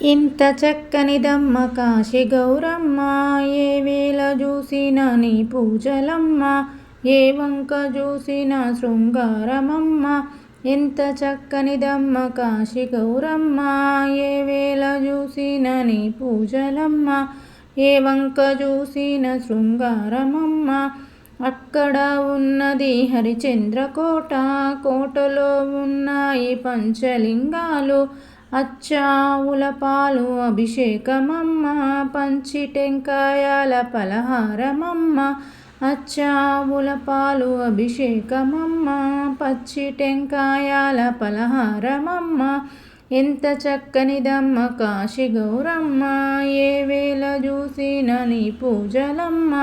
ఇంత చక్కనిదమ్మ కాశీ గౌరమ్మ, ఏ వేళ చూసిన నీ పూజలమ్మ, ఏ వంక చూసిన శృంగారమమ్మ. ఎంత చక్కనిదమ్మ కాశీ గౌరమ్మ, ఏ వేళ చూసిన నీ పూజలమ్మ, ఏ వంక చూసిన శృంగారమమ్మ. అక్కడ ఉన్నది హరిచంద్రకోట, కోటలో ఉన్నాయి పంచలింగాలు, అచ్చావుల పాలు అభిషేకమమ్మ, పంచి టెంకాయాల పలహారమమ్మ. అచ్చావుల పాలు అభిషేకమమ్మ, పచ్చి టెంకాయాల పలహారమమ్మ. ఎంత చక్కనిదమ్మ కాశీ గౌరమ్మ, ఏ వేళ చూసిన నీ పూజలమ్మ,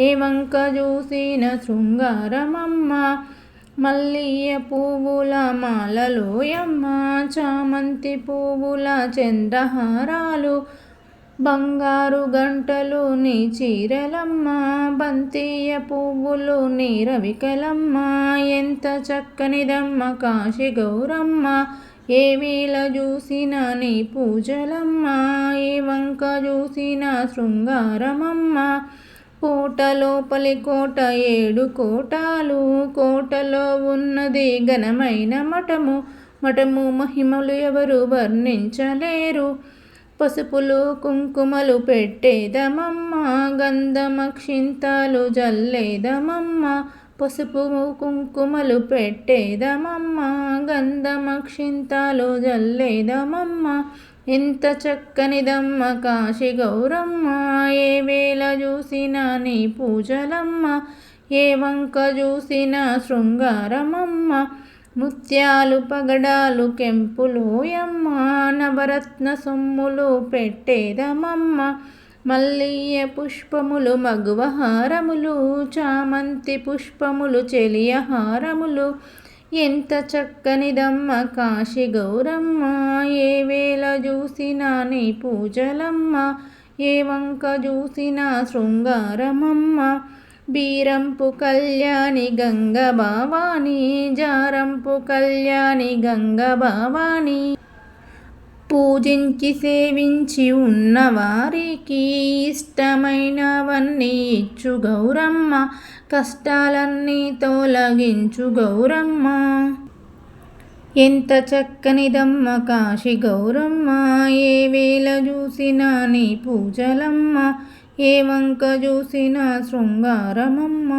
ఏ వంక చూసిన శృంగారమమ్మ. మల్లియ పువ్వుల మాలలోయమ్మ, చామంతి పువ్వుల చంద్రహారాలు, బంగారు గంటలు నీ చీరలమ్మ, బంతియ పువ్వులు నీ రవికలమ్మ. ఎంత చక్కనిదమ్మ కాశీ గౌరమ్మ, ఏ వేళ చూసిన నీ పూజలమ్మ, ఏ వంక చూసిన శృంగారమమ్మ. కోట లోపలి కోట 7 కోటాలు, కోటలో ఉన్నది ఘనమైన మఠము, మఠము మహిమలు ఎవరు వర్ణించలేరు. పసుపులు కుంకుమలు పెట్టేదమమ్మ, గంధమక్షింతలు జల్లేదమమ్మ. పసుపు కుంకుమలు పెట్టేదమమ్మ, గంధమక్షింతలు జల్లేదమమ్మ. ఎంత చక్కనిదమ్మ కాశీ గౌరమ్మ, ఏ వేళ చూసిన నీ పూజలమ్మ, ఏ వంక చూసిన శృంగారమమ్మ. ముత్యాలు పగడాలు కెంపులోయమ్మ, నవరత్న సొమ్ములు పెట్టేదమమ్మ. మల్లియ పుష్పములు మగువహారములు, చామంతి పుష్పములు చెలియహారములు. ఎంత చక్కనిదమ్మ కాశీ గౌరమ్మ, ఏ వేళ చూసిన నీ పూజలమ్మ, ఏ వంక చూసిన శృంగారమమ్మ. బీరంపు కళ్యాణి గంగ భవాని, జారంపు కళ్యాణి గంగ భవాని. పూజించి సేవించి ఉన్నవారికి ఇష్టమైనవన్నీ ఇచ్చు గౌరమ్మ, కష్టాలన్నీ తొలగించు గౌరమ్మ. ఎంత చక్కనిదమ్మ కాశీ గౌరమ్మ, ఏ వేళ చూసిన నీ పూజలమ్మ, ఏ వంక చూసిన శృంగారమమ్మ.